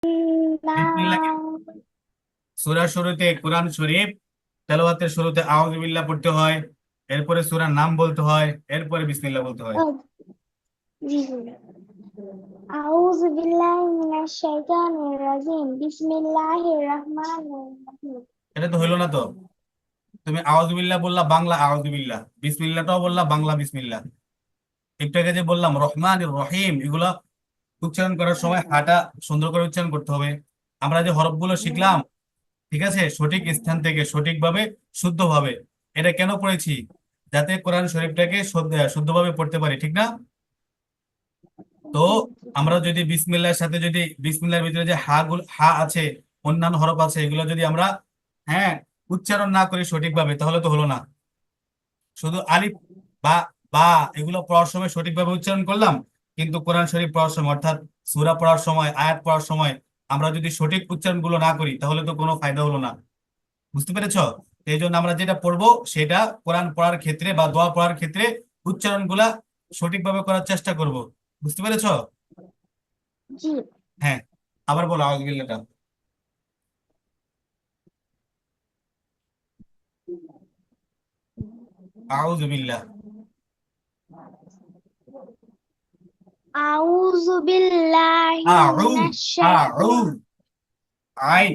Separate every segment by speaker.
Speaker 1: বিসমিল্লাহ সূরার শুরুতে কোরআন শরীফ তেলাওয়াতের শুরুতে আউযু বিল্লাহ পড়তে হয়, এরপরে সূরার নাম বলতে হয়, এরপরে বিসমিল্লাহ বলতে হয়।
Speaker 2: জি আউযু বিল্লাহি মিনাশ শাইতানির রাজিম বিসমিল্লাহির রহমানির রহিম।
Speaker 1: এটা তো হইলো না তো। তুমি আউযু বিল্লাহ বললা বাংলা আউযু বিল্লাহ, বিসমিল্লাহটাও বললা বাংলা বিসমিল্লাহ। একটু আগে যে বললাম রহমানির রহিম, এগুলা উচ্চারণ করার সময় হাটা সুন্দর করে উচ্চারণ করতে হবে। আমরা যে হরফগুলো শিখলাম, ঠিক আছে, সঠিক স্থান থেকে সঠিকভাবে শুদ্ধভাবে। এটা কেন পড়েছি? যাতে কোরআন শরীফটাকে শুদ্ধভাবে পড়তে পারি, ঠিক না? তো আমরা যদি বিসমিল্লাহর সাথে যদি বিসমিল্লাহর ভিতরে যে হা আছে, অন্যান্য হরফ আছে, এগুলো যদি আমরা হ্যাঁ উচ্চারণ না করি সঠিকভাবে, তাহলে তো হলো না। শুধু আলিফ বা বা এগুলো পড়ার সময় সঠিকভাবে উচ্চারণ করলাম, কিন্তু কোরআন শরীফ পড়ার সময় অর্থাৎ সূরা পড়ার সময়, আয়াত পড়ার সময় আমরা যদি সঠিক উচ্চারণগুলো না করি, তাহলে তো কোনো ফায়দা হলো না। বুঝতে পেরেছো? তো এই জন্য আমরা যেটা পড়বো সেটা কোরআন পড়ার ক্ষেত্রে বা দোয়া পড়ার ক্ষেত্রে উচ্চারণগুলা সঠিকভাবে করার চেষ্টা করব। বুঝতে পেরেছো?
Speaker 2: জি
Speaker 1: হ্যাঁ, আবার বলো আউযুবিল্লাহটা। আউযুবিল্লাহ।
Speaker 2: আউযু বিল্লাহি
Speaker 1: আউ
Speaker 2: মিনাশ
Speaker 1: আউ
Speaker 2: শাইতানির
Speaker 1: আইন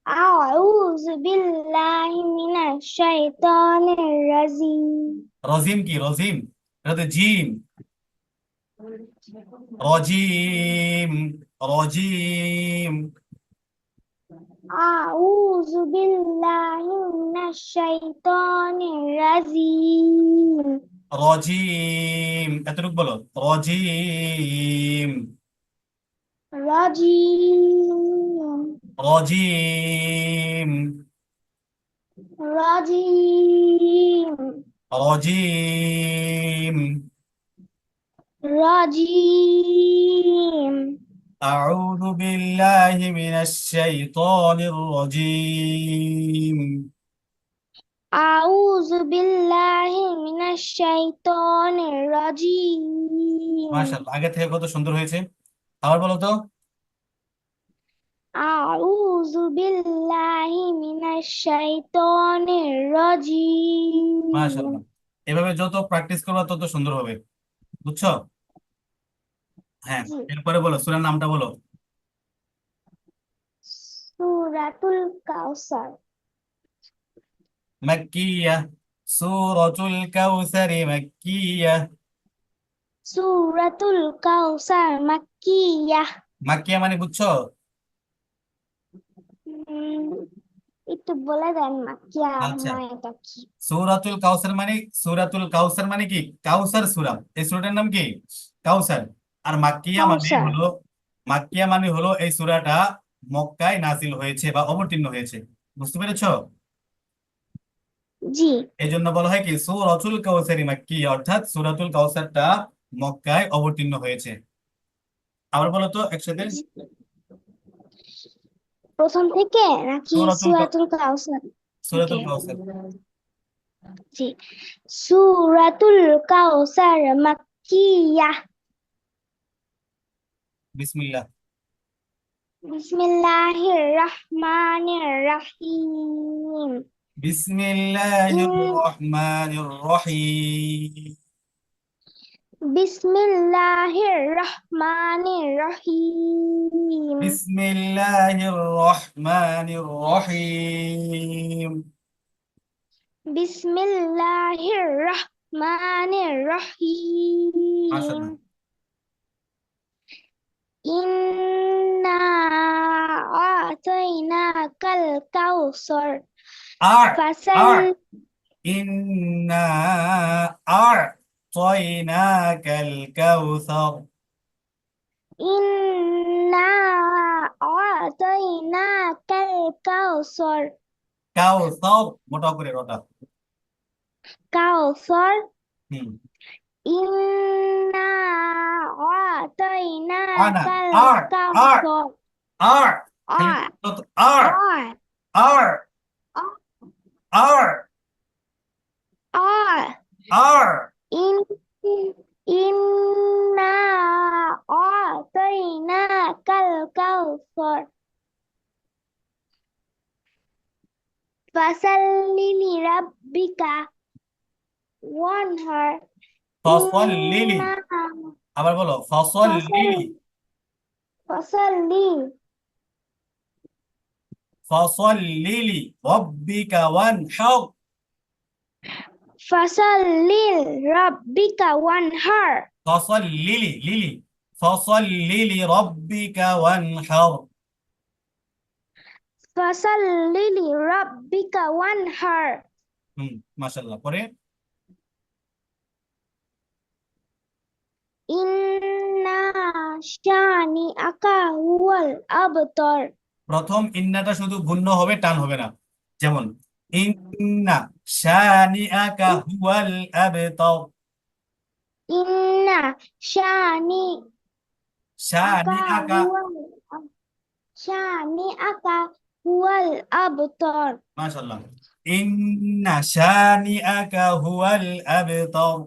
Speaker 2: আউযু বিল্লাহি মিনাশ শাইতানির রাজিম
Speaker 1: রজিম কি রজিম? এটা তো জিম। রজিম রজিম।
Speaker 2: আউযু বিল্লাহি মিনাশ শাইতানির রাজিম
Speaker 1: রজিম এতটুকু বলো, রজিম
Speaker 2: রাজিম
Speaker 1: রজিম
Speaker 2: রাজিম
Speaker 1: রজিম।
Speaker 2: রাজিম
Speaker 1: أعوذ بالله من الشيطان الرجيم।
Speaker 2: আউযু বিল্লাহি মিনাশ শাইতানির রাজিম
Speaker 1: মাশাআল্লাহ, আগে থেকে কত সুন্দর হয়েছে। আবার বলো তো।
Speaker 2: আউযু বিল্লাহি মিনাশ শাইতানির রাজিম
Speaker 1: মাশাআল্লাহ, এভাবে যত প্র্যাকটিস করবা তত সুন্দর হবে। বুঝছো? হ্যাঁ,
Speaker 2: জি
Speaker 1: এরপরে বলো সূরার নামটা বলো।
Speaker 2: সূরাতুল কাউসার
Speaker 1: মাক্কিয়া, সূরাতুল কাউসার মাক্কিয়া।
Speaker 2: সূরাতুল কাউসার মাক্কিয়াহ
Speaker 1: মাক্কিয়া মানে বুঝছো?
Speaker 2: উম, একটু বলে দেন মাক্কিয়া
Speaker 1: আচ্ছা,
Speaker 2: মানেটা কি?
Speaker 1: সূরাতুল কাউসার মানে, সূরাতুল কাউসার মানে কি? কাউসার সূরা। এই সূরাটার নাম কি? কাউসার। আর মাক্কিয়া মানে
Speaker 2: কাউসার
Speaker 1: হলো, মাক্কিয়া মানে হলো এই সূরাটা মক্কায় নাজিল হয়েছে বা অবতীর্ণ হয়েছে। বুঝতে পেরেছো?
Speaker 2: জি
Speaker 1: এই জন্য বলা হয় কি সূরাতুল কাউসারি মাক্কি, অর্থাৎ সূরাতুল কাউসারটা মক্কায় অবতীর্ণ হয়েছে। আবার বলো তো একসাথে।
Speaker 2: জি। প্রথম থেকে নাকি
Speaker 1: সূরাতুল
Speaker 2: সূরাতুল কাউসার থেকে?
Speaker 1: সূরাতুল কাউসার।
Speaker 2: জি সূরাতুল কাউসার মাক্কিয়াহ
Speaker 1: বিসমিল্লাহ।
Speaker 2: বিসমিল্লাহির রহমানির রহিম
Speaker 1: বিসমিল্লাহির
Speaker 2: ইন
Speaker 1: রহমানির রহিম।
Speaker 2: বিসমিল্লাহির রহমানির রহিম
Speaker 1: বিসমিল্লাহির রহমানির রহিম।
Speaker 2: বিসমিল্লাহির রহমানির রহিম
Speaker 1: মাশাআল্লাহ।
Speaker 2: ইন্না আতাইনাকাল কাউসার
Speaker 1: আর
Speaker 2: ফাসাল
Speaker 1: আর ইন্না আর তয়নাকাল কাউসার।
Speaker 2: ইন্না আতাইনাকাল কাউসার
Speaker 1: কাউসার মোটা করে রটা।
Speaker 2: কাউসার
Speaker 1: হুম।
Speaker 2: ইন্না
Speaker 1: আনা
Speaker 2: আতাইনাকাল
Speaker 1: আর আর
Speaker 2: কাউসার
Speaker 1: আর খালি
Speaker 2: আর
Speaker 1: আর
Speaker 2: আর
Speaker 1: আর আর
Speaker 2: আর
Speaker 1: আর
Speaker 2: ইন إنا أعطيناك الكوثر فصل لربك وانهر
Speaker 1: ফসল লিলি,
Speaker 2: إنا
Speaker 1: আবার বলো ফসল লিলি,
Speaker 2: فصل
Speaker 1: ফসল লিলি রব্বিকা ওয়ানহার,
Speaker 2: فصل لربك وانهر
Speaker 1: ফসল লিলি লিলি, ফসল লিলি রব্বিকা ওয়ানহার।
Speaker 2: فصل لربك وانهر
Speaker 1: মাশাআল্লাহ। পরে
Speaker 2: إن شانئك هو الأبتر
Speaker 1: প্রথম ইন্নাটা শুধু গুণ্য হবে, টান হবে না। যেমন ইন্না শানিআকা হুয়াল আবতার,
Speaker 2: إن شانئك
Speaker 1: শানিআকা,
Speaker 2: شانئك هو الأبتر
Speaker 1: মাশাআল্লাহ। ইন্না শানিআকা হুয়াল আবতার,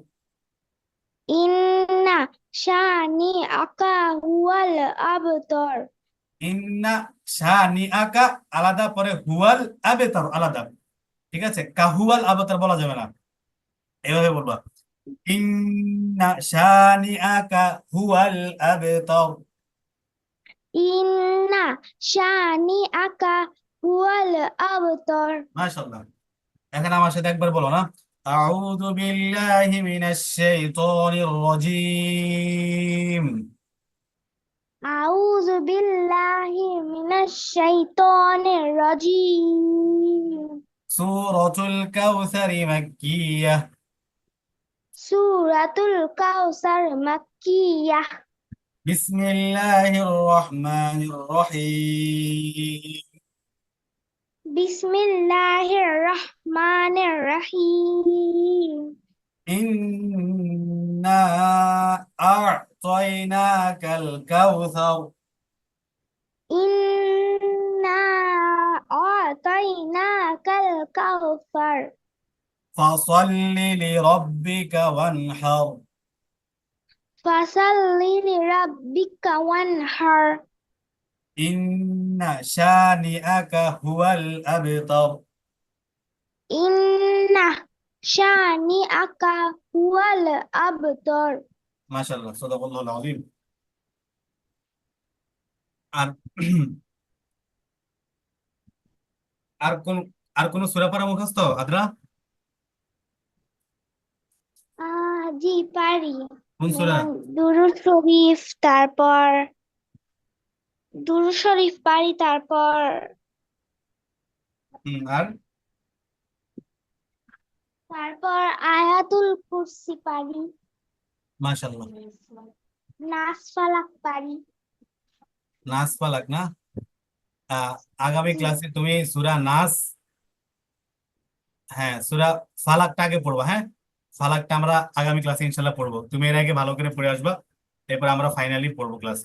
Speaker 2: إن شانئك هو الأبتر
Speaker 1: ইন্না শানিআকা আলাদা, পরে হুয়াল আবতার আলাদা। ঠিক আছে, কাহুয়াল আবতার বলা যাবে না, এভাবে বলবা ইন্না শানিআকা হুয়াল আবতার।
Speaker 2: إن شانئك هو الأبتر
Speaker 1: মাশাআল্লাহ। এখন আমার সাথে একবার বলো না, আউযু বিল্লাহি মিনাশ শাইতানির রাজীম,
Speaker 2: أعوذ بالله من الشيطان الرجيم
Speaker 1: সূরাতুল কাউসারি মাক্কিয়াহ,
Speaker 2: سورة الكوثر مكية
Speaker 1: বিসমিল্লাহির রহমানির রহিম,
Speaker 2: بسم الله الرحمن الرحيم
Speaker 1: ইন্না আ'তাইনাকাল কাউসার,
Speaker 2: إنا أعطيناك الكوثر
Speaker 1: ফাসাল্লি লিরাব্বিকা ওয়ানহার,
Speaker 2: فصل لربك وانحر
Speaker 1: ইন্না শানিআকা হুয়াল আবতার।
Speaker 2: إن شانئك هو الأبتر
Speaker 1: মাশাআল্লাহ, সাদাকাল্লাহুল আযীম। আর আর কোন আর কোন সূরা পড়া মুখস্থ আদ্রা?
Speaker 2: জি পারি
Speaker 1: কোন সূরা?
Speaker 2: যেমন দুরূদ শরীফ তারপর দুরূদ শরীফ পারি তারপর
Speaker 1: আর
Speaker 2: তারপর আয়াতুল কুরসি পারি
Speaker 1: মাশাআল্লাহ,
Speaker 2: নাস ফালাক পারি
Speaker 1: নাস ফালাক না? আহ, আগামী
Speaker 2: জি
Speaker 1: ক্লাসে তুমি সূরা নাস, হ্যাঁ সূরা ফালাকটা আগে পড়বা। হ্যাঁ, ফালাকটা আমরা আগামী ক্লাসে ইনশাআল্লাহ পড়বো। তুমি এর আগে ভালো করে পড়ে আসবা, এরপর আমরা ফাইনালি পড়বো ক্লাসে।